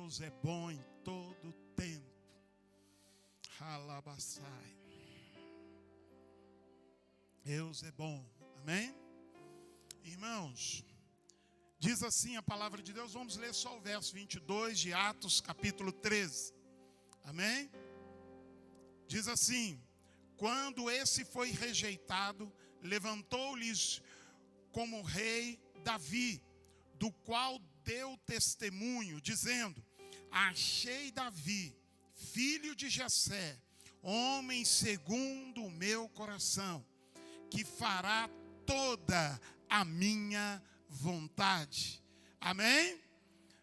Deus é bom em todo tempo. Halabassai. Deus é bom. Amém? Irmãos, diz assim a palavra de Deus. Vamos ler só o verso 22 de Atos, capítulo 13. Amém? Diz assim: quando esse foi rejeitado, levantou-lhes como rei Davi, do qual deu testemunho, dizendo: achei Davi, filho de Jessé, homem segundo o meu coração, que fará toda a minha vontade. Amém?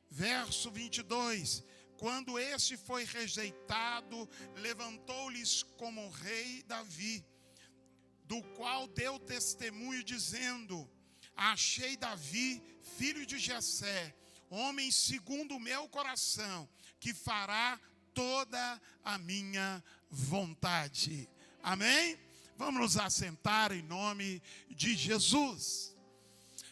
Verso 22. Quando este foi rejeitado, levantou-lhes como rei Davi, do qual deu testemunho, dizendo: achei Davi, filho de Jessé, homem segundo o meu coração, que fará toda a minha vontade. Amém? Vamos nos assentar em nome de Jesus.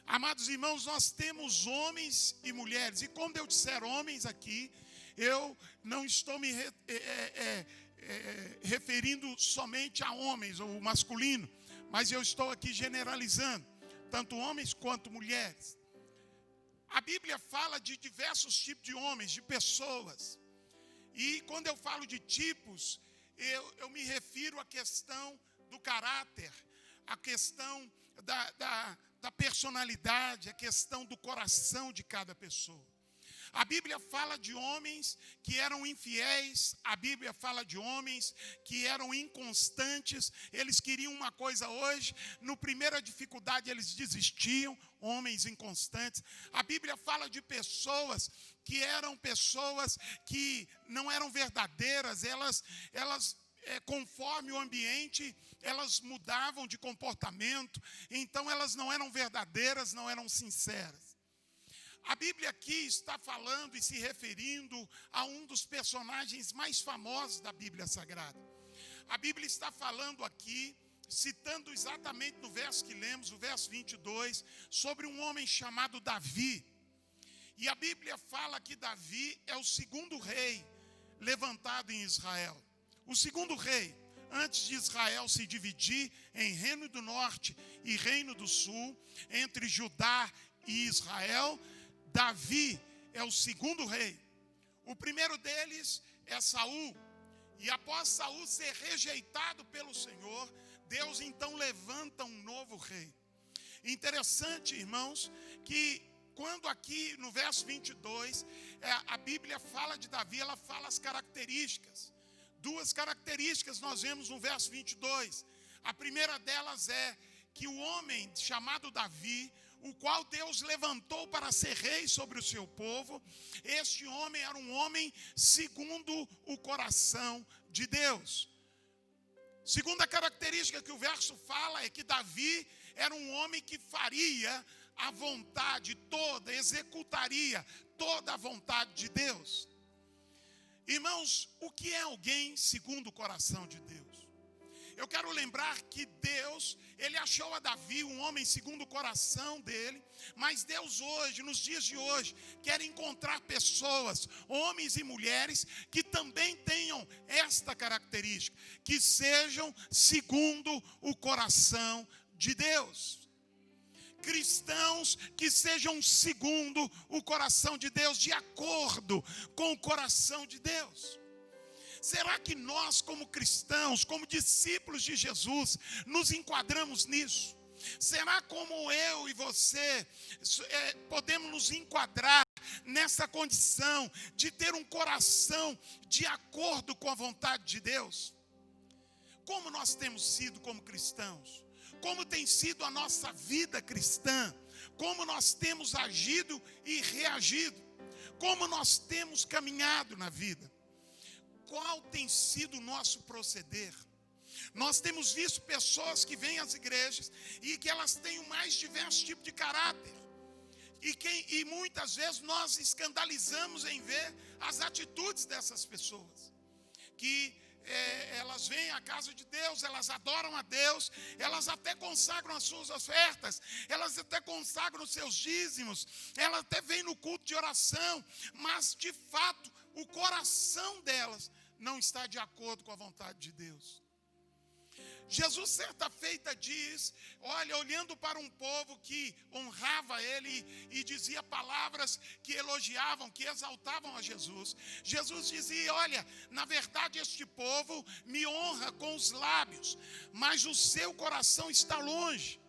Amados irmãos, nós temos homens e mulheres, e quando eu disser homens aqui, eu não estou me referindo somente a homens, ou masculino, mas eu estou aqui generalizando, tanto homens quanto mulheres. A Bíblia fala de diversos tipos de homens, de pessoas. E quando eu falo de tipos, eu me refiro à questão do caráter, à questão da personalidade, à questão do coração de cada pessoa. A Bíblia fala de homens que eram infiéis, a Bíblia fala de homens que eram inconstantes, eles queriam uma coisa hoje, no primeira dificuldade eles desistiam, homens inconstantes. A Bíblia fala de pessoas que não eram verdadeiras, elas conforme o ambiente, elas mudavam de comportamento, então elas não eram verdadeiras, não eram sinceras. A Bíblia aqui está falando e se referindo a um dos personagens mais famosos da Bíblia Sagrada. A Bíblia está falando aqui, citando exatamente no verso que lemos, o verso 22, sobre um homem chamado Davi. E a Bíblia fala que Davi é o segundo rei levantado em Israel. O segundo rei, antes de Israel se dividir em Reino do Norte e Reino do Sul, entre Judá e Israel, Davi é o segundo rei. O primeiro deles é Saul. E após Saul ser rejeitado pelo Senhor, Deus então levanta um novo rei. Interessante, irmãos, que quando aqui no verso 22, a Bíblia fala de Davi, ela fala as características. Duas características nós vemos no verso 22. A primeira delas é que o homem chamado Davi, o qual Deus levantou para ser rei sobre o seu povo, este homem era um homem segundo o coração de Deus. Segunda característica que o verso fala é que Davi era um homem que faria a vontade toda, executaria toda a vontade de Deus. Irmãos, o que é alguém segundo o coração de Deus? Eu quero lembrar que Deus, Ele achou a Davi um homem segundo o coração dele, mas Deus hoje, nos dias de hoje, quer encontrar pessoas, homens e mulheres, que também tenham esta característica, que sejam segundo o coração de Deus. Cristãos que sejam segundo o coração de Deus, de acordo com o coração de Deus. Será que nós, como cristãos, como discípulos de Jesus, nos enquadramos nisso? Será como eu e você podemos nos enquadrar nessa condição de ter um coração de acordo com a vontade de Deus? Como nós temos sido como cristãos? Como tem sido a nossa vida cristã? Como nós temos agido e reagido? Como nós temos caminhado na vida? Qual tem sido o nosso proceder? Nós temos visto pessoas que vêm às igrejas e que elas têm o mais diversos tipos de caráter. E muitas vezes nós escandalizamos em ver as atitudes dessas pessoas. Que elas vêm à casa de Deus, elas adoram a Deus, elas até consagram as suas ofertas, elas até consagram os seus dízimos, elas até vêm no culto de oração, mas de fato o coração delas não está de acordo com a vontade de Deus. Jesus certa feita diz, olha, olhando para um povo que honrava ele e dizia palavras que elogiavam, que exaltavam a Jesus. Jesus dizia, olha, na verdade este povo me honra com os lábios, mas o seu coração está longe.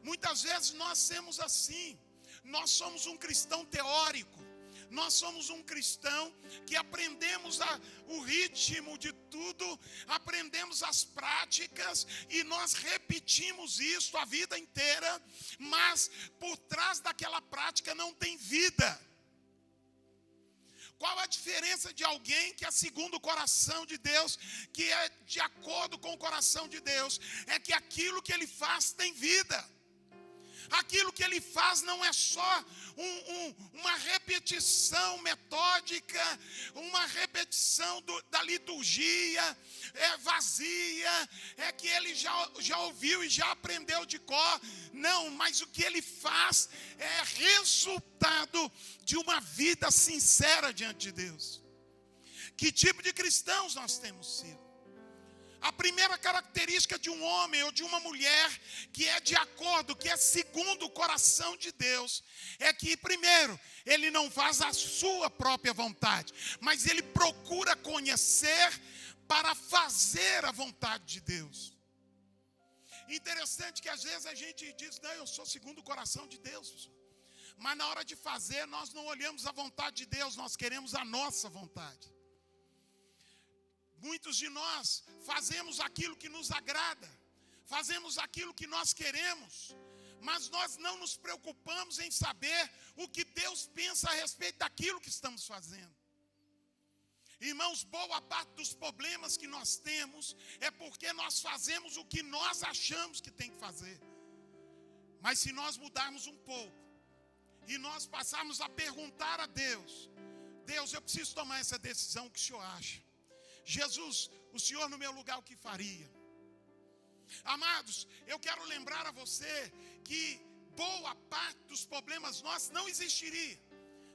Muitas vezes nós somos assim, nós somos um cristão teórico. Nós somos um cristão que aprendemos o ritmo de tudo, aprendemos as práticas e nós repetimos isso a vida inteira, mas por trás daquela prática não tem vida. Qual a diferença de alguém que é segundo o coração de Deus, que é de acordo com o coração de Deus? É que aquilo que ele faz tem vida. Aquilo que ele faz não é só uma repetição metódica, uma repetição da liturgia vazia, é que ele já ouviu e já aprendeu de cor. Não, mas o que ele faz é resultado de uma vida sincera diante de Deus. Que tipo de cristãos nós temos sido? A primeira característica de um homem ou de uma mulher que é de acordo, que é segundo o coração de Deus, é que, primeiro, ele não faz a sua própria vontade, mas ele procura conhecer para fazer a vontade de Deus. Interessante que às vezes a gente diz, não, eu sou segundo o coração de Deus, pessoal. Mas na hora de fazer, nós não olhamos a vontade de Deus, nós queremos a nossa vontade. Muitos de nós fazemos aquilo que nos agrada, fazemos aquilo que nós queremos, mas nós não nos preocupamos em saber o que Deus pensa a respeito daquilo que estamos fazendo. Irmãos, boa parte dos problemas que nós temos é porque nós fazemos o que nós achamos que tem que fazer. Mas se nós mudarmos um pouco e nós passarmos a perguntar a Deus, Deus, eu preciso tomar essa decisão, o que o Senhor acha? Jesus, o Senhor no meu lugar o que faria? Amados, eu quero lembrar a você que boa parte dos problemas nossos não existiria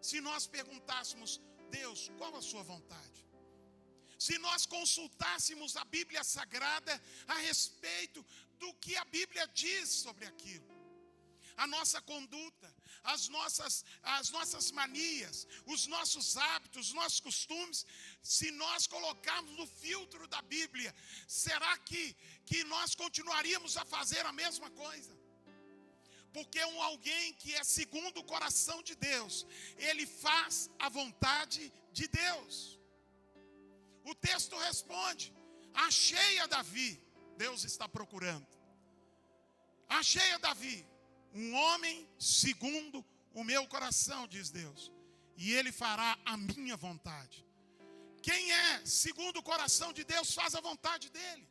se nós perguntássemos, Deus, qual a sua vontade? Se nós consultássemos a Bíblia Sagrada a respeito do que a Bíblia diz sobre aquilo. A nossa conduta, as nossas manias, os nossos hábitos, os nossos costumes, se nós colocarmos no filtro da Bíblia, será que nós continuaríamos a fazer a mesma coisa? Porque alguém que é segundo o coração de Deus, ele faz a vontade de Deus. O texto responde, achei a Davi, Deus está procurando. Achei a Davi, um homem segundo o meu coração, diz Deus, e ele fará a minha vontade. Quem é segundo o coração de Deus faz a vontade dele.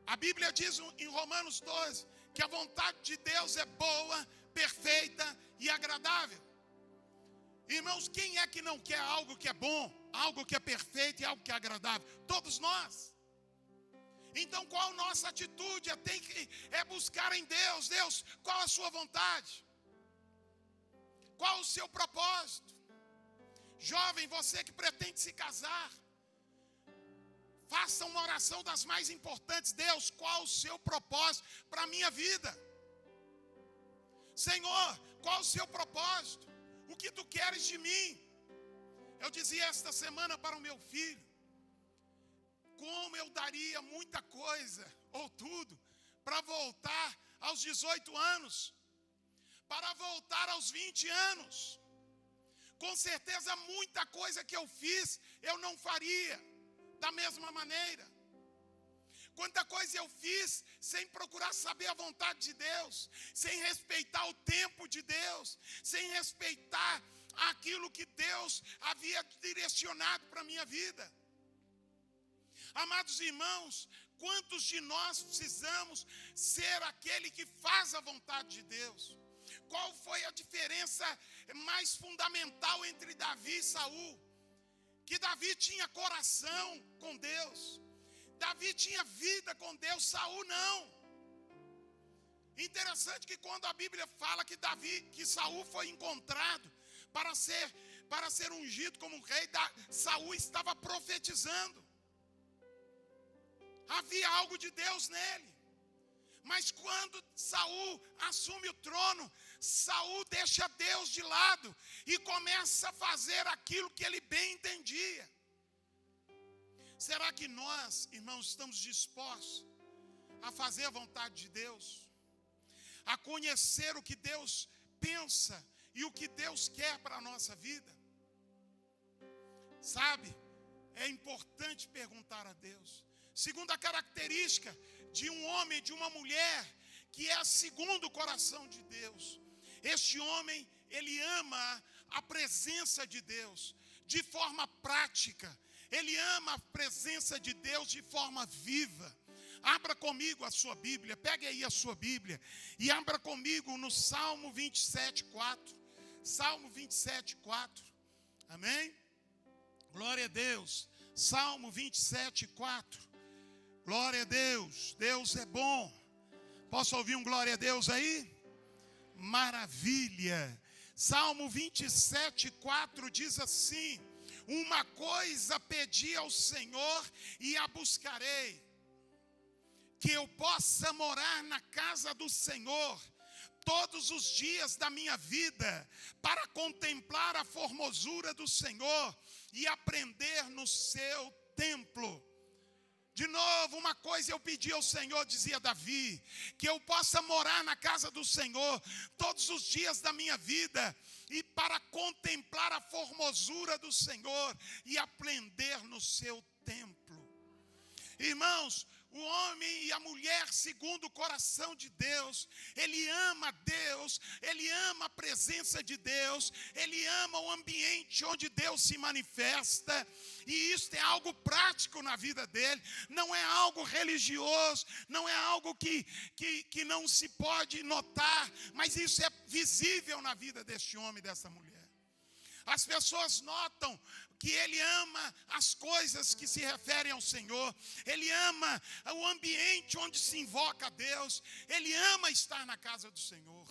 A Bíblia diz em Romanos 12 que a vontade de Deus é boa, perfeita e agradável. Irmãos, quem é que não quer algo que é bom, algo que é perfeito e algo que é agradável? Todos nós. Então qual a nossa atitude? É buscar em Deus. Deus, qual a sua vontade? Qual o seu propósito? Jovem, você que pretende se casar, faça uma oração das mais importantes. Deus, qual o seu propósito para a minha vida? Senhor, qual o seu propósito? O que tu queres de mim? Eu dizia esta semana para o meu filho, como eu daria muita coisa, ou tudo, para voltar aos 18 anos, para voltar aos 20 anos. Com certeza muita coisa que eu fiz, eu não faria da mesma maneira. Quanta coisa eu fiz sem procurar saber a vontade de Deus, sem respeitar o tempo de Deus, sem respeitar aquilo que Deus havia direcionado para a minha vida. Amados irmãos, quantos de nós precisamos ser aquele que faz a vontade de Deus? Qual foi a diferença mais fundamental entre Davi e Saul? que Davi tinha coração com Deus. Davi tinha vida com Deus, Saul não. Interessante que quando a Bíblia fala que Saul foi encontrado para ser ungido como rei, Saul estava profetizando. Havia algo de Deus nele. Mas quando Saul assume o trono, Saul deixa Deus de lado e começa a fazer aquilo que ele bem entendia. Será que nós, irmãos, estamos dispostos a fazer a vontade de Deus? A conhecer o que Deus pensa e o que Deus quer para a nossa vida? Sabe, é importante perguntar a Deus. Segunda característica de um homem, de uma mulher, que é segundo o coração de Deus. Este homem, ele ama a presença de Deus de forma prática. Ele ama a presença de Deus de forma viva. Abra comigo a sua Bíblia, pegue aí a sua Bíblia e abra comigo no Salmo 27:4. Salmo 27:4. Amém? Glória a Deus. Salmo 27:4. Glória a Deus. Deus é bom. Posso ouvir um glória a Deus aí? Maravilha. Salmo 27:4 diz assim: uma coisa pedi ao Senhor e a buscarei, que eu possa morar na casa do Senhor todos os dias da minha vida, para contemplar a formosura do Senhor e aprender no seu templo. De novo, uma coisa eu pedi ao Senhor, dizia Davi, que eu possa morar na casa do Senhor todos os dias da minha vida, e para contemplar a formosura do Senhor e aprender no seu templo. Irmãos, o homem e a mulher segundo o coração de Deus, ele ama Deus, ele ama a presença de Deus, ele ama o ambiente onde Deus se manifesta, e isso é algo prático na vida dele, não é algo religioso, não é algo que não se pode notar, mas isso é visível na vida deste homem e dessa mulher. As pessoas notam que ele ama as coisas que se referem ao Senhor, ele ama o ambiente onde se invoca a Deus, ele ama estar na casa do Senhor.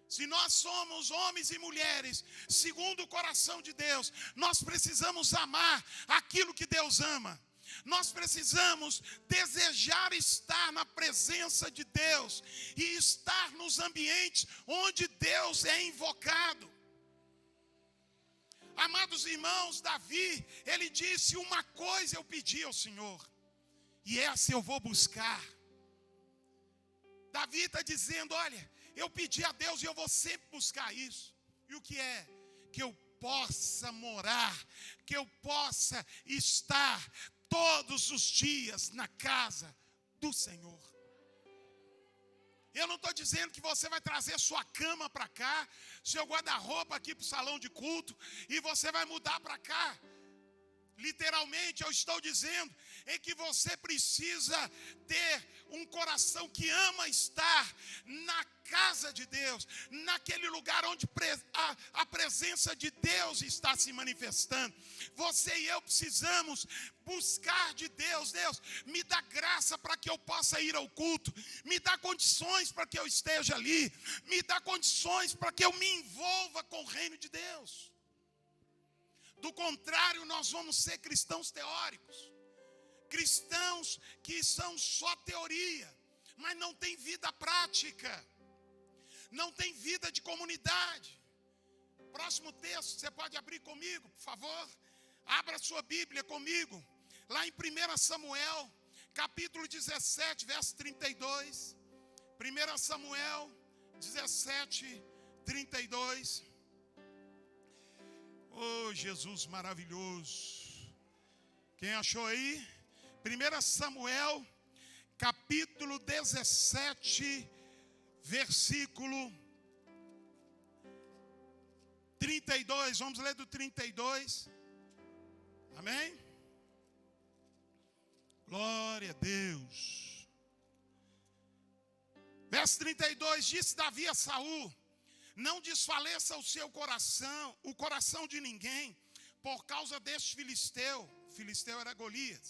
Se nós somos homens e mulheres segundo o coração de Deus, nós precisamos amar aquilo que Deus ama. Nós precisamos desejar estar na presença de Deus e estar nos ambientes onde Deus é invocado. Amados irmãos, Davi, ele disse: uma coisa eu pedi ao Senhor, e essa eu vou buscar. Davi está dizendo: olha, eu pedi a Deus e eu vou sempre buscar isso. E o que é? Que eu possa morar, que eu possa estar todos os dias na casa do Senhor. Eu não estou dizendo que você vai trazer sua cama para cá, seu guarda-roupa aqui para o salão de culto, e você vai mudar para cá. Literalmente eu estou dizendo em que você precisa ter um coração que ama estar na casa de Deus, naquele lugar onde a presença de Deus está se manifestando. Você e eu precisamos buscar de Deus: Deus, me dá graça para que eu possa ir ao culto, me dá condições para que eu esteja ali, me dá condições para que eu me envolva com o reino de Deus. Do contrário, nós vamos ser cristãos teóricos, cristãos que são só teoria, mas não tem vida prática, não tem vida de comunidade. Próximo texto, você pode abrir comigo, por favor? Abra sua Bíblia comigo, lá em 1 Samuel, capítulo 17, verso 32. 1 Samuel 17, 32. Oh, Jesus maravilhoso. Quem achou aí? 1 Samuel, capítulo 17, versículo 32. Vamos ler do 32. Amém? Glória a Deus. Verso 32, disse Davi a Saul: não desfaleça o seu coração, o coração de ninguém, por causa deste filisteu era Golias,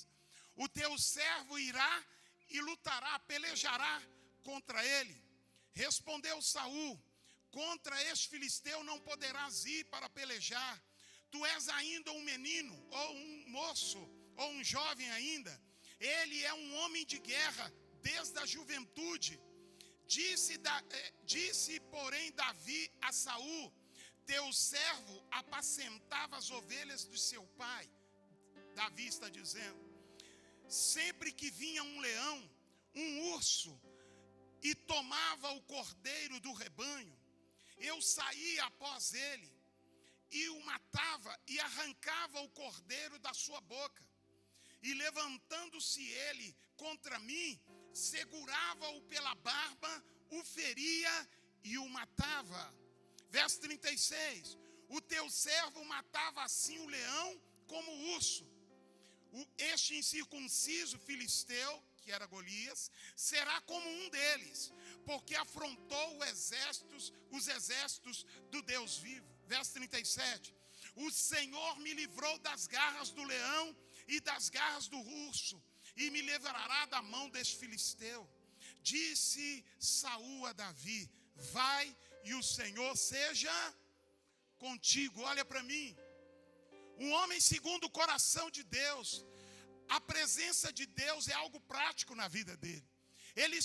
o teu servo irá e lutará, pelejará contra ele. Respondeu Saul: contra este filisteu não poderás ir para pelejar. Tu és ainda um menino, ou um moço, ou um jovem ainda. Ele é um homem de guerra desde a juventude. Disse, porém, Davi a Saul: teu servo apacentava as ovelhas de seu pai. Davi está dizendo: sempre que vinha um leão, um urso, e tomava o cordeiro do rebanho, eu saía após ele, e o matava, e arrancava o cordeiro da sua boca. E levantando-se ele contra mim, segurava-o pela barba, o feria e o matava. Verso 36, o teu servo matava assim o leão como o urso. Este incircunciso filisteu, que era Golias, será como um deles, porque afrontou os exércitos do Deus vivo. Verso 37, o Senhor me livrou das garras do leão e das garras do urso, e me livrará da mão deste filisteu. Disse Saul a Davi: vai e o Senhor seja contigo. Olha para mim, um homem segundo o coração de Deus. A presença de Deus é algo prático na vida dele. Ele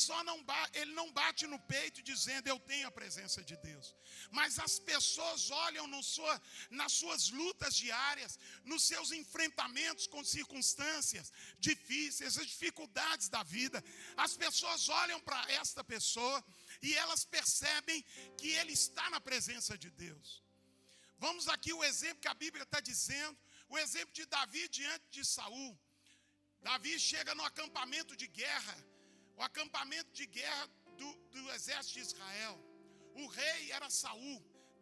não bate no peito dizendo: eu tenho a presença de Deus. Mas as pessoas olham nas suas lutas diárias, nos seus enfrentamentos com circunstâncias difíceis, as dificuldades da vida. As pessoas olham para esta pessoa e elas percebem que ele está na presença de Deus. Vamos aqui o exemplo que a Bíblia está dizendo, o exemplo de Davi diante de Saul. Davi chega no acampamento de guerra, o acampamento de guerra do exército de Israel. O rei era Saul.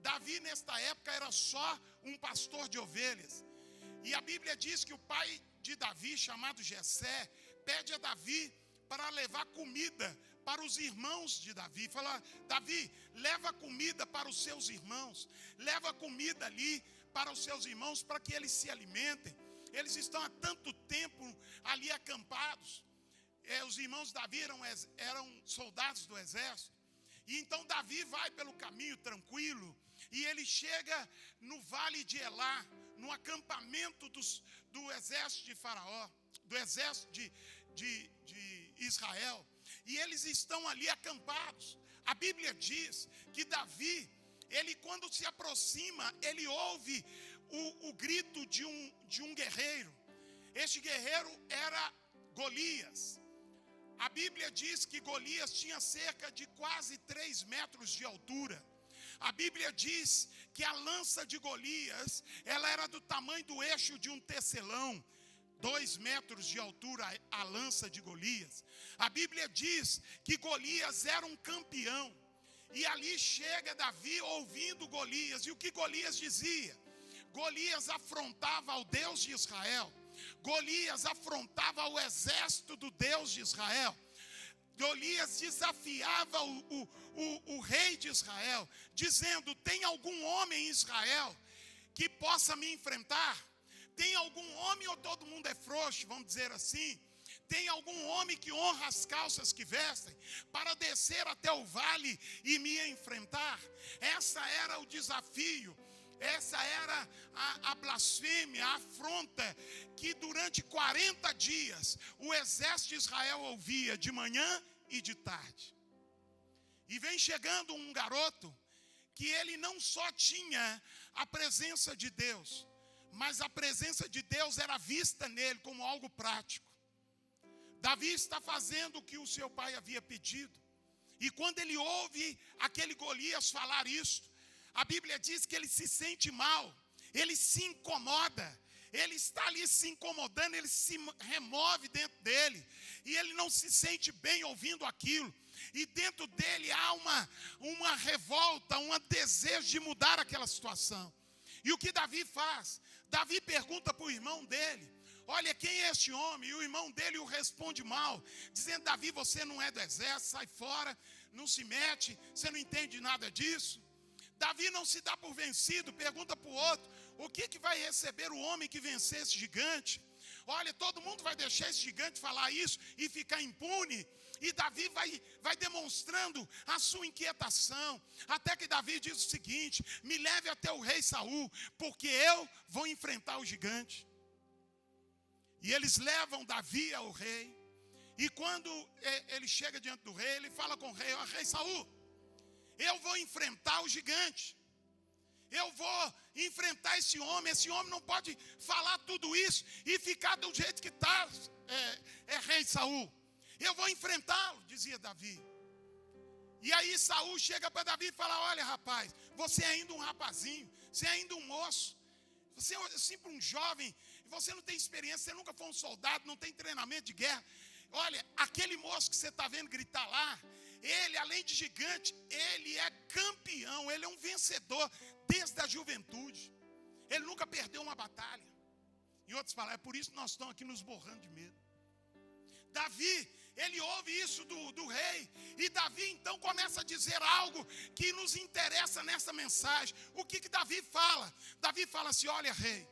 Davi nesta época era só um pastor de ovelhas. E a Bíblia diz que o pai de Davi, chamado Jessé, pede a Davi para levar comida para os irmãos de Davi. Fala: Davi, leva comida para os seus irmãos, leva comida ali para os seus irmãos, para que eles se alimentem. Eles estão há tanto tempo ali acampados. Os irmãos de Davi eram soldados do exército. E então Davi vai pelo caminho tranquilo, e ele chega no vale de Elá, no acampamento do exército de Faraó, do exército de Israel. E eles estão ali acampados. A Bíblia diz que Davi, ele quando se aproxima, ele ouve o grito de um guerreiro. Este guerreiro era Golias. A Bíblia diz que Golias tinha cerca de quase 3 metros de altura. A Bíblia diz que a lança de Golias, ela era do tamanho do eixo de um tecelão. 2 metros de altura a lança de Golias. A Bíblia diz que Golias era um campeão. E ali chega Davi ouvindo Golias. E o que Golias dizia? Golias afrontava ao Deus de Israel. Golias afrontava o exército do Deus de Israel. Golias desafiava o rei de Israel, dizendo: tem algum homem em Israel que possa me enfrentar? Tem algum homem, ou todo mundo é frouxo, vamos dizer assim? Tem algum homem que honra as calças que vestem, para descer até o vale e me enfrentar? Essa era o desafio. Essa era a blasfêmia, a afronta que durante 40 dias o exército de Israel ouvia de manhã e de tarde. E vem chegando um garoto que ele não só tinha a presença de Deus, mas a presença de Deus era vista nele como algo prático. Davi está fazendo o que o seu pai havia pedido. E quando ele ouve aquele Golias falar isso, a Bíblia diz que ele se sente mal, ele se incomoda, ele está ali se incomodando, ele se remove dentro dele, e ele não se sente bem ouvindo aquilo, e dentro dele há uma revolta, um desejo de mudar aquela situação. E o que Davi faz? Davi pergunta para o irmão dele: olha, quem é este homem? E o irmão dele o responde mal, dizendo: Davi, você não é do exército, sai fora, não se mete, você não entende nada disso. Davi não se dá por vencido, pergunta para o outro: O que vai receber o homem que vencer esse gigante? Olha, todo mundo vai deixar esse gigante falar isso e ficar impune. E Davi vai demonstrando a sua inquietação. Até que Davi diz o seguinte: me leve até o rei Saul, porque eu vou enfrentar o gigante. E eles levam Davi ao rei. E quando ele chega diante do rei, ele fala com o rei: ó, rei Saul, eu vou enfrentar o gigante. Eu vou enfrentar esse homem não pode falar tudo isso e ficar do jeito que está, rei Saul. Eu vou enfrentá-lo, dizia Davi. E aí Saul chega para Davi e fala: olha, rapaz, você é ainda um rapazinho, você é ainda um moço, você é sempre um jovem, você não tem experiência, você nunca foi um soldado, não tem treinamento de guerra. Olha, aquele moço que você está vendo gritar lá, ele, além de gigante, ele é campeão, ele é um vencedor desde a juventude. Ele nunca perdeu uma batalha. Em outras palavras, é por isso que nós estamos aqui nos borrando de medo. Davi, ele ouve isso do rei. E Davi então começa a dizer algo que nos interessa nessa mensagem. O que Davi fala? Davi fala assim: olha, rei,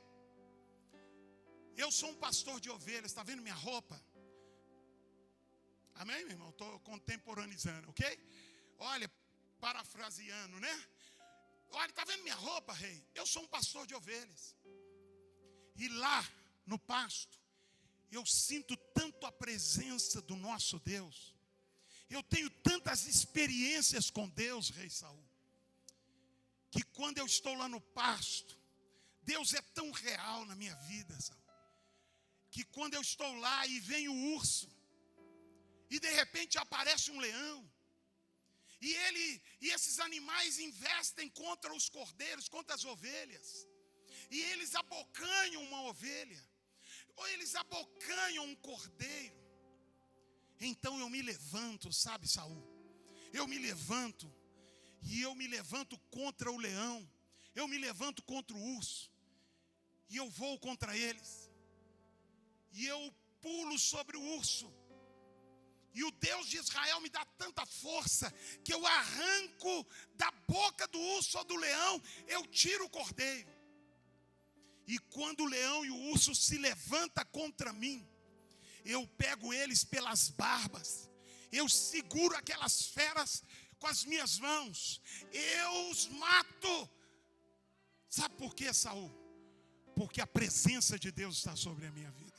eu sou um pastor de ovelhas, está vendo minha roupa? Amém, meu irmão? Estou contemporaneizando, ok? Olha, parafraseando, né? Olha, está vendo minha roupa, rei? Eu sou um pastor de ovelhas. E lá, no pasto, eu sinto tanto a presença do nosso Deus. Eu tenho tantas experiências com Deus, rei Saul, que quando eu estou lá no pasto, Deus é tão real na minha vida, Saul, que quando eu estou lá e vem o urso, e de repente aparece um leão, e esses animais investem contra os cordeiros, contra as ovelhas, e eles abocanham uma ovelha, ou eles abocanham um cordeiro. Então eu me levanto, sabe, Saul? Eu me levanto, e eu me levanto contra o leão, eu me levanto contra o urso, e eu vou contra eles, e eu pulo sobre o urso. E o Deus de Israel me dá tanta força que eu arranco da boca do urso ou do leão, eu tiro o cordeiro. E quando o leão e o urso se levantam contra mim, eu pego eles pelas barbas, eu seguro aquelas feras com as minhas mãos, eu os mato. Sabe por quê, Saul? Porque a presença de Deus está sobre a minha vida.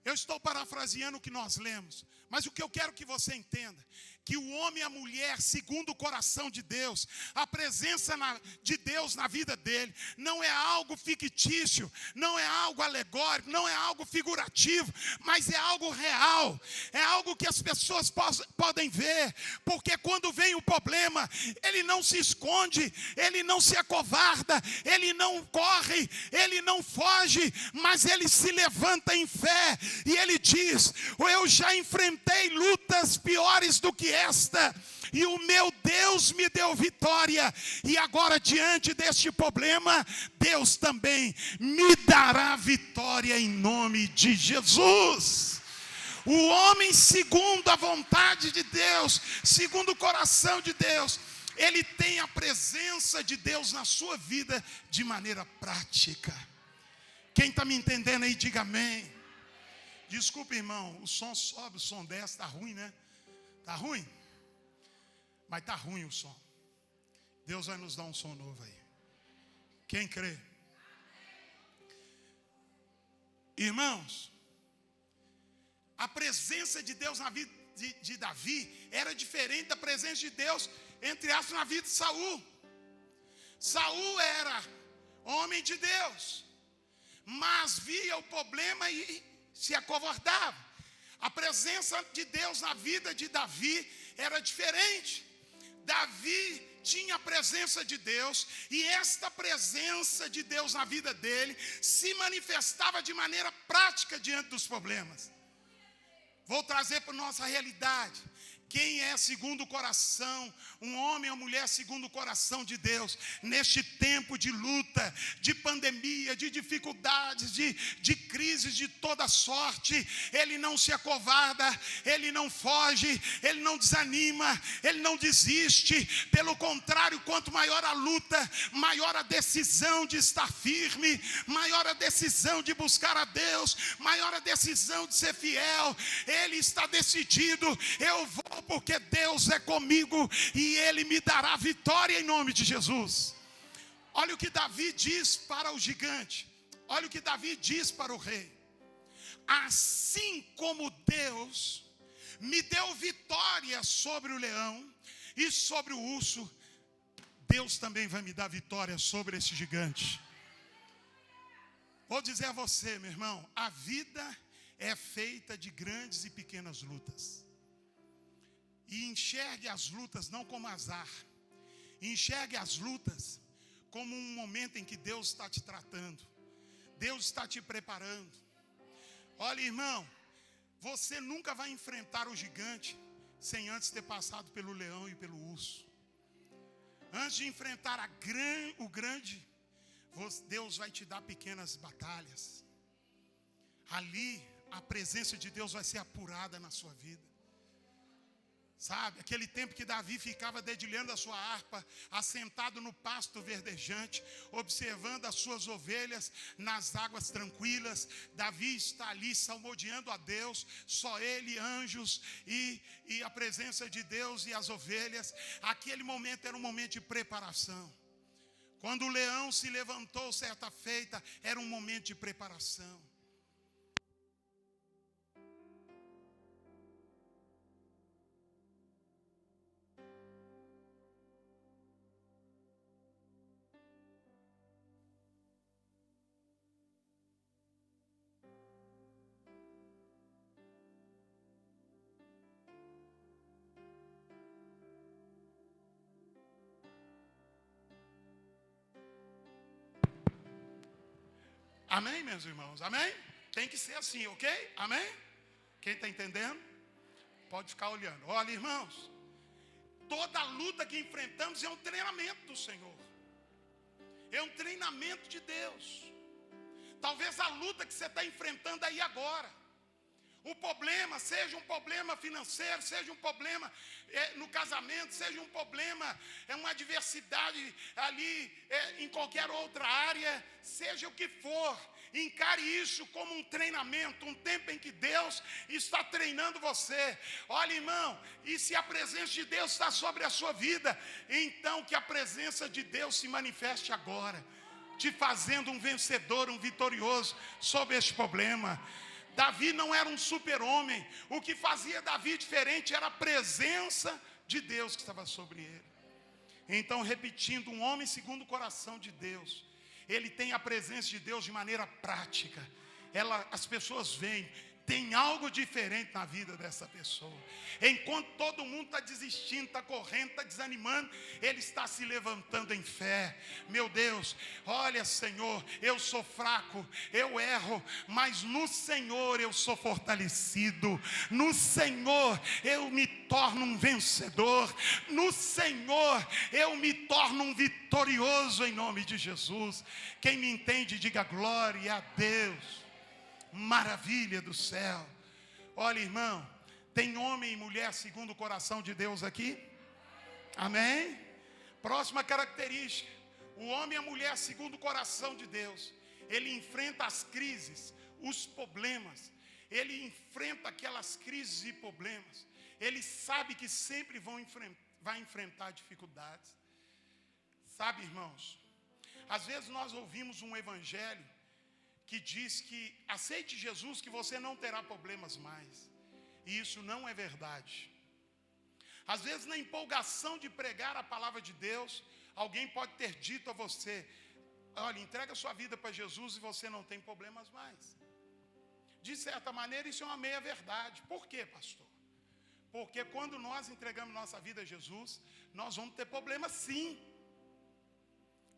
Eu estou parafraseando o que nós lemos, mas o que eu quero que você entenda, que o homem e a mulher, segundo o coração de Deus, a presença de Deus na vida dele, não é algo fictício, não é algo alegórico, não é algo figurativo, mas é algo real, é algo que as pessoas podem ver, porque quando vem o problema, ele não se esconde, ele não se acovarda, ele não corre, ele não foge, mas ele se levanta em fé, e ele diz: eu já enfrentei lutas piores do que esta, e o meu Deus me deu vitória, e agora diante deste problema, Deus também me dará vitória em nome de Jesus. O homem segundo a vontade de Deus, segundo o coração de Deus, ele tem a presença de Deus na sua vida de maneira prática. Quem está me entendendo aí, diga amém. Desculpa, irmão, o som sobe, o som desce, está ruim, né? Está ruim? Mas está ruim o som. Deus vai nos dar um som novo aí. Quem crê? Irmãos, a presença de Deus na vida de Davi era diferente da presença de Deus, entre aspas, na vida de Saul. Saul era homem de Deus, mas via o problema e se acovardava. A presença de Deus na vida de Davi era diferente. Davi tinha a presença de Deus, e esta presença de Deus na vida dele se manifestava de maneira prática diante dos problemas. Vou trazer para a nossa realidade. Quem é segundo o coração, um homem ou mulher segundo o coração de Deus, neste tempo de luta, de pandemia, de dificuldades, de crises de toda sorte, ele não se acovarda, ele não foge, ele não desanima, ele não desiste. Pelo contrário, quanto maior a luta, maior a decisão de estar firme, maior a decisão de buscar a Deus, maior a decisão de ser fiel. Ele está decidido: eu vou porque Deus é comigo e Ele me dará vitória em nome de Jesus. Olha o que Davi diz para o gigante, olha o que Davi diz para o rei: assim como Deus me deu vitória sobre o leão e sobre o urso, Deus também vai me dar vitória sobre esse gigante. Vou dizer a você, meu irmão, a vida é feita de grandes e pequenas lutas. E enxergue as lutas não como azar. Enxergue as lutas como um momento em que Deus está te tratando. Deus está te preparando. Olha, irmão, você nunca vai enfrentar o gigante sem antes ter passado pelo leão e pelo urso. Antes de enfrentar o grande, Deus vai te dar pequenas batalhas. Ali, a presença de Deus vai ser apurada na sua vida. Sabe, aquele tempo que Davi ficava dedilhando a sua harpa, assentado no pasto verdejante, observando as suas ovelhas nas águas tranquilas. Davi está ali salmodiando a Deus, só ele, anjos e a presença de Deus e as ovelhas. Aquele momento era um momento de preparação. Quando o leão se levantou certa feita, era um momento de preparação. Amém, meus irmãos? Amém? Tem que ser assim, ok? Amém? Quem está entendendo? Pode ficar olhando. Olha, irmãos, toda luta que enfrentamos é um treinamento do Senhor. É um treinamento de Deus. Talvez a luta que você está enfrentando aí agora, o problema, seja um problema financeiro, seja um problema no casamento, seja um problema, uma adversidade ali em qualquer outra área, seja o que for, encare isso como um treinamento, um tempo em que Deus está treinando você. Olha, irmão, e se a presença de Deus está sobre a sua vida, então que a presença de Deus se manifeste agora, te fazendo um vencedor, um vitorioso sobre este problema. Davi não era um super-homem. O que fazia Davi diferente era a presença de Deus que estava sobre ele. Então, repetindo, um homem segundo o coração de Deus, ele tem a presença de Deus de maneira prática. As pessoas veem, tem algo diferente na vida dessa pessoa. Enquanto todo mundo está desistindo, está correndo, está desanimando, ele está se levantando em fé. Meu Deus, olha, Senhor, eu sou fraco, eu erro, mas no Senhor eu sou fortalecido. No Senhor eu me torno um vencedor. No Senhor eu me torno um vitorioso em nome de Jesus. Quem me entende, diga glória a Deus. Maravilha do céu. Olha, irmão, tem homem e mulher segundo o coração de Deus aqui? Amém? Próxima característica: o homem e a mulher segundo o coração de Deus, ele enfrenta as crises, os problemas, ele enfrenta aquelas crises e problemas, ele sabe que sempre vai enfrentar dificuldades. Sabe, irmãos, às vezes nós ouvimos um evangelho que diz que aceite Jesus que você não terá problemas mais. E isso não é verdade. Às vezes, na empolgação de pregar a palavra de Deus, alguém pode ter dito a você: olha, entrega sua vida para Jesus e você não tem problemas mais. De certa maneira, isso é uma meia-verdade. Por quê, pastor? Porque quando nós entregamos nossa vida a Jesus, nós vamos ter problemas, sim.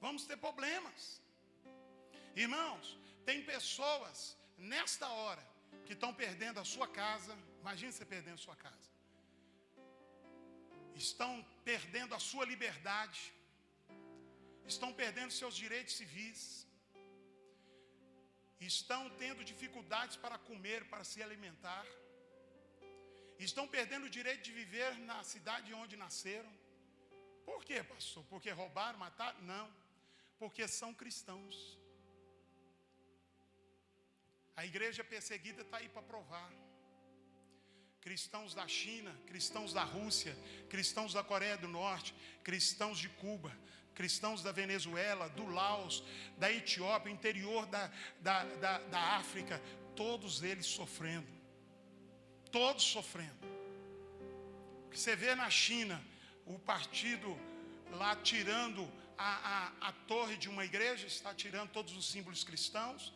Vamos ter problemas. Irmãos, tem pessoas nesta hora que estão perdendo a sua casa. Imagina você perdendo a sua casa. estão perdendo a sua liberdade, estão perdendo seus direitos civis, estão tendo dificuldades para comer, para se alimentar, estão perdendo o direito de viver na cidade onde nasceram. Por quê, pastor? Porque roubaram, mataram? Não, porque são cristãos. A igreja perseguida está aí para provar. Cristãos da China, cristãos da Rússia, cristãos da Coreia do Norte, cristãos de Cuba, cristãos da Venezuela, do Laos, da Etiópia, interior da África, todos eles sofrendo. Todos sofrendo. Você vê na China, o partido lá tirando a torre de uma igreja, está tirando todos os símbolos cristãos,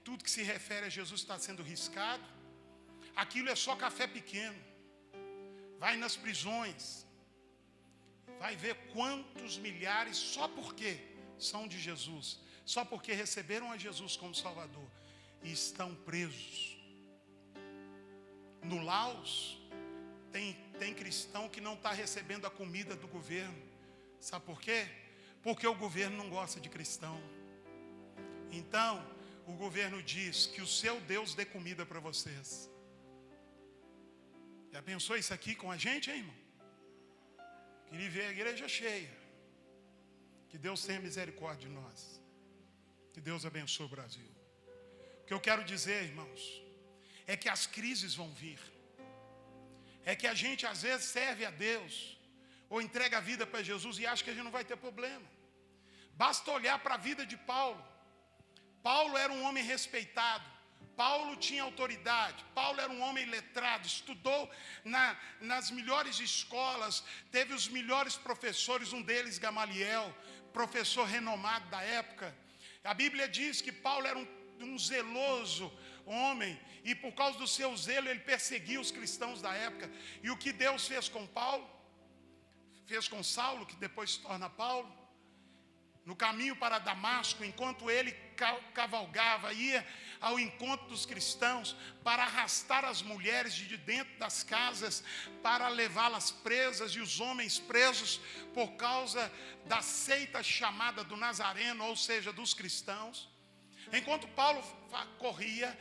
tudo que se refere a Jesus está sendo riscado. Aquilo é só café pequeno. Vai nas prisões, vai ver quantos milhares, só porque são de Jesus, só porque receberam a Jesus como Salvador, e estão presos. No Laos, tem cristão que não está recebendo a comida do governo. Sabe por quê? Porque o governo não gosta de cristão. Então, o governo diz que o seu Deus dê comida para vocês. Já pensou isso aqui com a gente, hein, irmão? Queria ver a igreja cheia. Que Deus tenha misericórdia de nós. Que Deus abençoe o Brasil. O que eu quero dizer, irmãos, é que as crises vão vir. É que a gente às vezes serve a Deus, ou entrega a vida para Jesus e acha que a gente não vai ter problema. Basta olhar para a vida de Paulo. Paulo era um homem respeitado. Paulo tinha autoridade. Paulo era um homem letrado. Estudou nas melhores escolas. Teve os melhores professores. Um deles, Gamaliel, professor renomado da época. A Bíblia diz que Paulo era um zeloso homem. E por causa do seu zelo, ele perseguia os cristãos da época. E o que Deus fez com Paulo? Fez com Saulo, que depois se torna Paulo. No caminho para Damasco, enquanto ele cavalgava, ia ao encontro dos cristãos para arrastar as mulheres de dentro das casas, para levá-las presas e os homens presos por causa da seita chamada do Nazareno, ou seja, dos cristãos. Enquanto Paulo corria,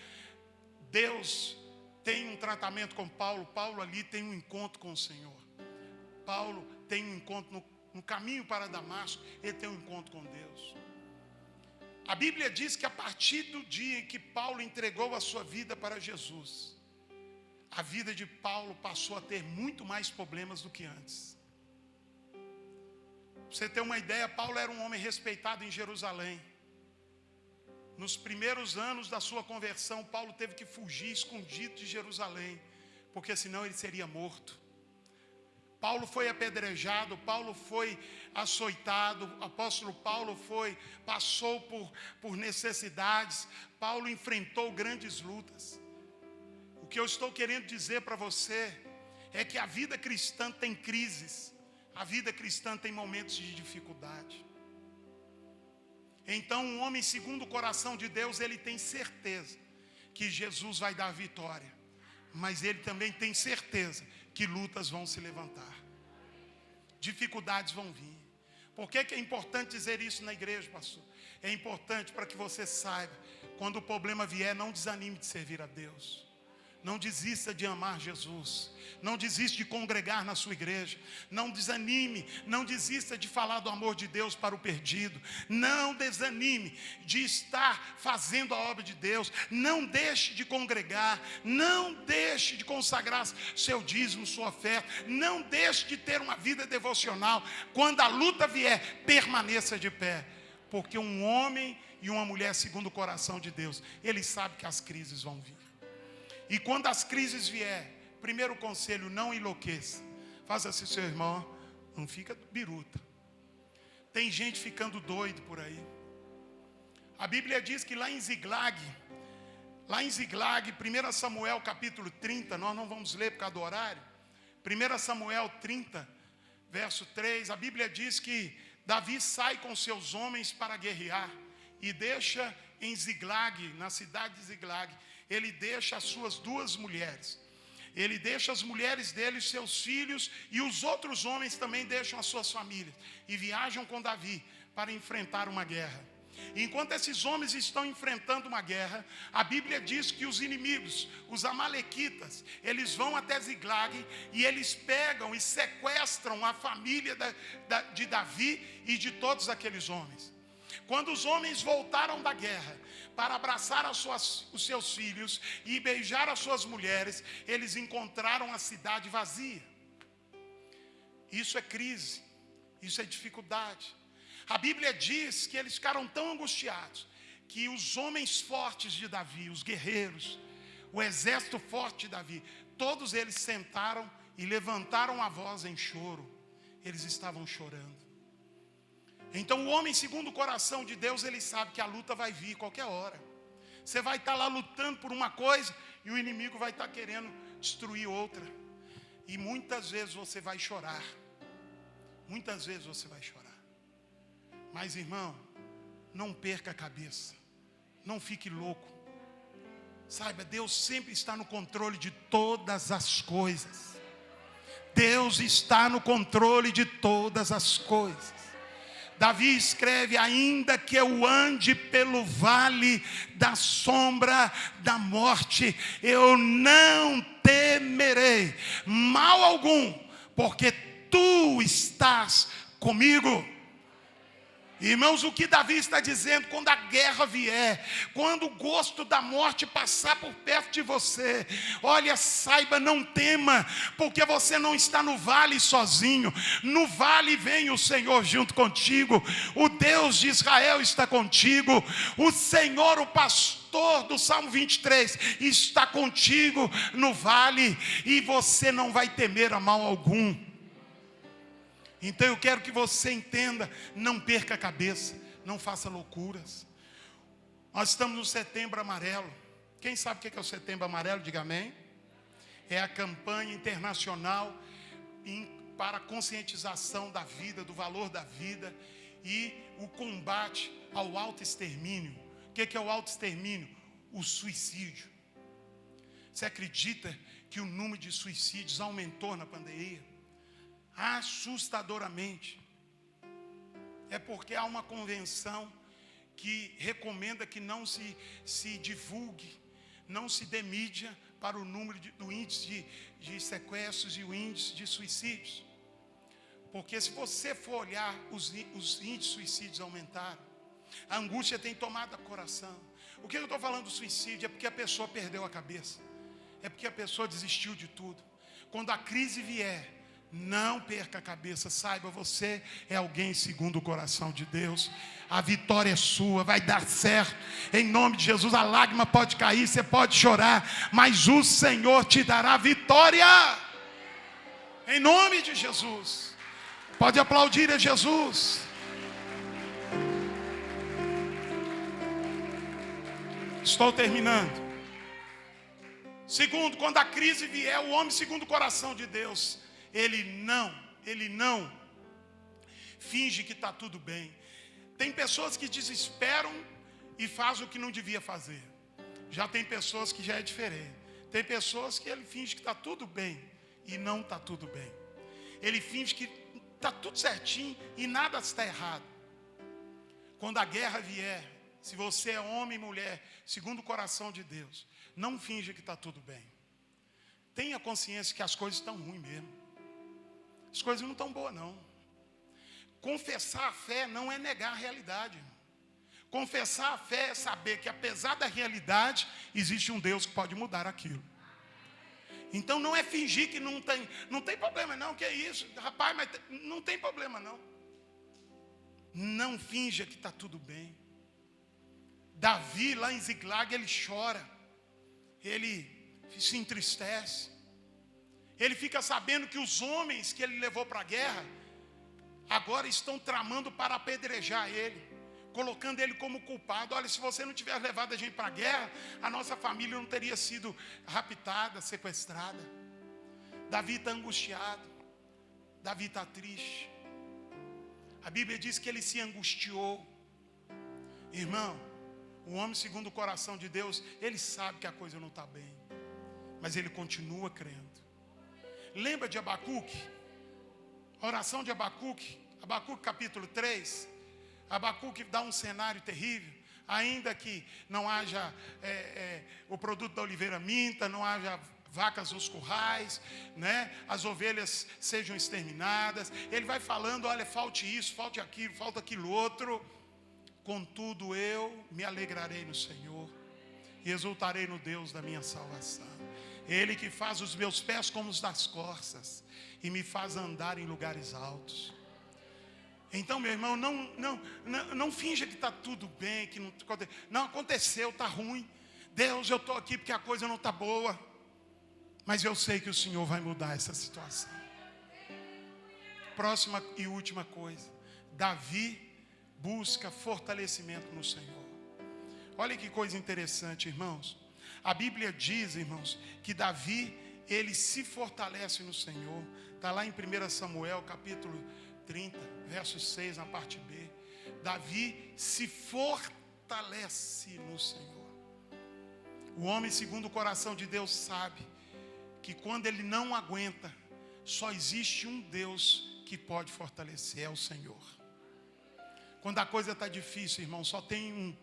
Deus tem um tratamento com Paulo. Paulo ali tem um encontro com o Senhor. Paulo tem um encontro no caminho para Damasco, ele tem um encontro com Deus. A Bíblia diz que a partir do dia em que Paulo entregou a sua vida para Jesus, a vida de Paulo passou a ter muito mais problemas do que antes. Para você ter uma ideia, Paulo era um homem respeitado em Jerusalém. Nos primeiros anos da sua conversão, Paulo teve que fugir escondido de Jerusalém, porque senão ele seria morto. Paulo foi apedrejado, Paulo foi açoitado, o apóstolo Paulo passou por necessidades, Paulo enfrentou grandes lutas. O que eu estou querendo dizer para você é que a vida cristã tem crises, a vida cristã tem momentos de dificuldade. Então, um homem segundo o coração de Deus, ele tem certeza que Jesus vai dar vitória, mas ele também tem certeza que lutas vão se levantar, dificuldades vão vir. Por que é importante dizer isso na igreja, pastor? É importante para que você saiba, quando o problema vier, não desanime de servir a Deus. Não desista de amar Jesus. Não desista de congregar na sua igreja. Não desanime, não desista de falar do amor de Deus para o perdido. Não desanime de estar fazendo a obra de Deus. Não deixe de congregar. Não deixe de consagrar seu dízimo, sua oferta. Não deixe de ter uma vida devocional. Quando a luta vier, permaneça de pé. Porque um homem e uma mulher segundo o coração de Deus, ele sabe que as crises vão vir. E quando as crises vier, primeiro conselho, não enlouqueça. Faça assim, seu irmão, não fica biruta. Tem gente ficando doido por aí. A Bíblia diz que lá em Ziglag, 1 Samuel capítulo 30, nós não vamos ler por causa do horário. 1 Samuel 30, verso 3, a Bíblia diz que Davi sai com seus homens para guerrear e deixa em Ziglag, na cidade de Ziglag, ele deixa as suas 2 mulheres. Ele deixa as mulheres dele, seus filhos, e os outros homens também deixam as suas famílias e viajam com Davi para enfrentar uma guerra. Enquanto esses homens estão enfrentando uma guerra, a Bíblia diz que os inimigos, os amalequitas, eles vão até Ziglag e eles pegam e sequestram a família de Davi e de todos aqueles homens. Quando os homens voltaram da guerra para abraçar os seus filhos e beijar as suas mulheres, eles encontraram a cidade vazia. Isso é crise, isso é dificuldade. A Bíblia diz que eles ficaram tão angustiados que os homens fortes de Davi, os guerreiros, o exército forte de Davi, todos eles sentaram e levantaram a voz em choro. Eles estavam chorando. Então o homem segundo o coração de Deus, ele sabe que a luta vai vir qualquer hora. Você vai estar lá lutando por uma coisa e o inimigo vai estar querendo destruir outra. E muitas vezes você vai chorar. Muitas vezes você vai chorar. Mas, irmão, não perca a cabeça. Não fique louco. Saiba, Deus sempre está no controle de todas as coisas. Deus está no controle de todas as coisas. Davi escreve: ainda que eu ande pelo vale da sombra da morte, eu não temerei mal algum, porque tu estás comigo. Irmãos, o que Davi está dizendo: quando a guerra vier, quando o gosto da morte passar por perto de você, olha, saiba, não tema, porque você não está no vale sozinho. No vale vem o Senhor junto contigo. O Deus de Israel está contigo. O Senhor, o pastor do Salmo 23, está contigo no vale, e você não vai temer a mal algum. Então eu quero que você entenda, não perca a cabeça, não faça loucuras. Nós estamos no Setembro Amarelo. Quem sabe o que é o Setembro Amarelo? Diga amém. É a campanha internacional para a conscientização da vida, do valor da vida e o combate ao autoextermínio. O que é o autoextermínio? O suicídio. Você acredita que o número de suicídios aumentou na pandemia? Assustadoramente. É porque há uma convenção que recomenda que não se divulgue, não se dê mídia para o número do índice de sequestros e o índice de suicídios. Porque se você for olhar, os índices de suicídios aumentaram. A angústia tem tomado o coração. O que eu estou falando do suicídio? É porque a pessoa perdeu a cabeça. É porque a pessoa desistiu de tudo. Quando a crise vier, não perca a cabeça, saiba, você é alguém segundo o coração de Deus. A vitória é sua, vai dar certo. Em nome de Jesus, a lágrima pode cair, você pode chorar, mas o Senhor te dará vitória. Em nome de Jesus. Pode aplaudir a Jesus. Estou terminando. Segundo, quando a crise vier, o homem segundo o coração de Deus, ele não finge que está tudo bem. Tem pessoas que desesperam e fazem o que não devia fazer. Já tem pessoas que já é diferente. Tem pessoas que ele finge que está tudo bem e não está tudo bem. Ele finge que está tudo certinho e nada está errado. Quando a guerra vier, se você é homem e mulher, segundo o coração de Deus, não finja que está tudo bem. Tenha consciência que as coisas estão ruins mesmo. As coisas não estão boas, não. Confessar a fé não é negar a realidade. Confessar a fé é saber que, apesar da realidade, existe um Deus que pode mudar aquilo. Então não é fingir que não tem problema, não. Que é isso, rapaz, mas não tem problema, não. Não finja que está tudo bem. Davi, lá em Ziglag, ele chora. Ele se entristece. Ele fica sabendo que os homens que ele levou para a guerra agora estão tramando para apedrejar ele, colocando ele como culpado. Olha, se você não tivesse levado a gente para a guerra, a nossa família não teria sido raptada, sequestrada. Davi está angustiado. Davi está triste. A Bíblia diz que ele se angustiou. Irmão, o homem segundo o coração de Deus, ele sabe que a coisa não está bem. mas ele continua crendo. Lembra de Abacuque? A oração de Abacuque, Abacuque capítulo 3. Abacuque dá um cenário terrível. Ainda que não haja o produto da oliveira minta, não haja vacas nos currais, né? As ovelhas sejam exterminadas. Ele vai falando, olha, falte isso, falte aquilo, falta aquilo outro. Contudo eu me alegrarei no Senhor e exultarei no Deus da minha salvação. Ele que faz os meus pés como os das corças e me faz andar em lugares altos. Então, meu irmão, não finja que está tudo bem, que não aconteceu, está ruim. Deus, eu estou aqui porque a coisa não está boa. Mas eu sei que o Senhor vai mudar essa situação. Próxima e última coisa. Davi busca fortalecimento no Senhor. Olha que coisa interessante, irmãos. A Bíblia diz, irmãos, que Davi, ele se fortalece no Senhor. Está lá em 1 Samuel, capítulo 30, verso 6, na parte B. Davi se fortalece no Senhor. O homem segundo o coração de Deus sabe que quando ele não aguenta, só existe um Deus que pode fortalecer, é o Senhor. Quando a coisa está difícil, irmão, só tem um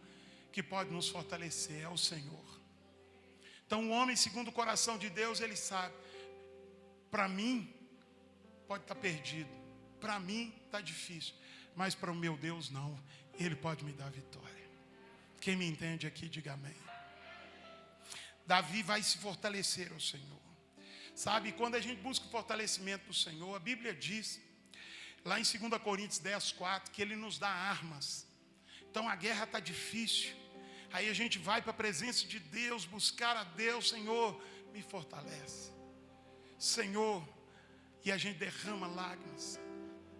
que pode nos fortalecer, é o Senhor. Então o homem segundo o coração de Deus, ele sabe, para mim pode estar perdido, para mim está difícil, mas para o meu Deus não, Ele pode me dar vitória. Quem me entende aqui, diga amém. Davi vai se fortalecer ao Senhor. Sabe, quando a gente busca o fortalecimento do Senhor, a Bíblia diz, lá em 2 Coríntios 10, 4, que Ele nos dá armas. Então a guerra está difícil, aí a gente vai para a presença de Deus, buscar a Deus, Senhor, me fortalece. Senhor, e a gente derrama lágrimas.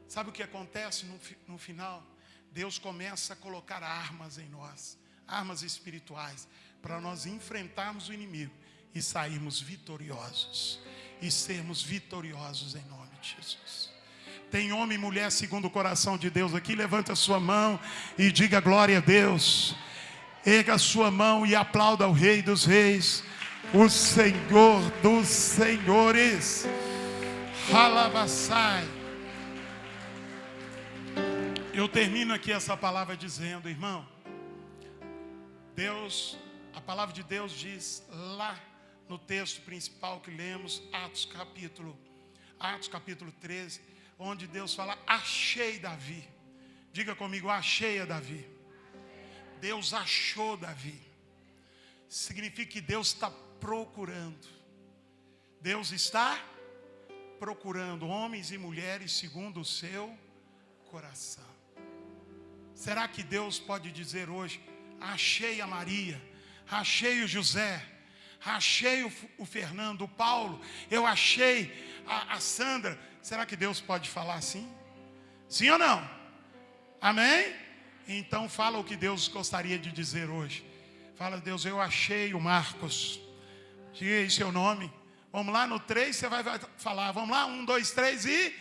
Sabe o que acontece no final? Deus começa a colocar armas em nós, armas espirituais, para nós enfrentarmos o inimigo e sairmos vitoriosos, e sermos vitoriosos em nome de Jesus. Tem homem e mulher segundo o coração de Deus aqui? Levanta a sua mão e diga glória a Deus. Erga a sua mão e aplauda o Rei dos Reis, o Senhor dos Senhores. Halabassai. Eu termino aqui essa palavra dizendo, irmão, Deus, a palavra de Deus diz lá no texto principal que lemos, Atos capítulo 13, onde Deus fala, achei Davi. Diga comigo, achei a Davi. Deus achou Davi. Significa que Deus está procurando. Deus está procurando homens e mulheres segundo o seu coração. Será que Deus pode dizer hoje, achei a Maria, achei o José, achei o Fernando, o Paulo, eu achei a Sandra? Será que Deus pode falar assim? Sim ou não? Amém? Então fala o que Deus gostaria de dizer hoje. Fala, Deus, eu achei o Marcos. Diga aí seu nome. Vamos lá, no 3 você vai falar. Vamos lá, 1, 2, 3 e...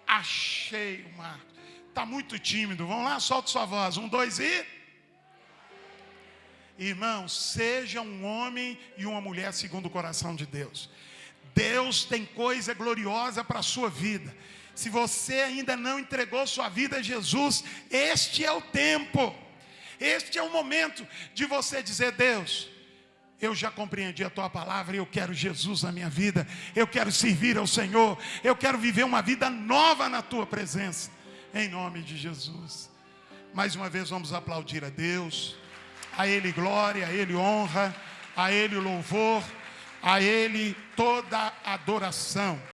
achei o Marcos. Está muito tímido. Vamos lá, solta sua voz. 1, 2 e... Irmãos, seja um homem e uma mulher segundo o coração de Deus. Deus tem coisa gloriosa para a sua vida. Se você ainda não entregou sua vida a Jesus, este é o tempo. Este é o momento de você dizer, Deus, eu já compreendi a tua palavra e eu quero Jesus na minha vida. Eu quero servir ao Senhor. Eu quero viver uma vida nova na tua presença. Em nome de Jesus. Mais uma vez vamos aplaudir a Deus. A Ele glória, a Ele honra, a Ele louvor, a Ele toda adoração.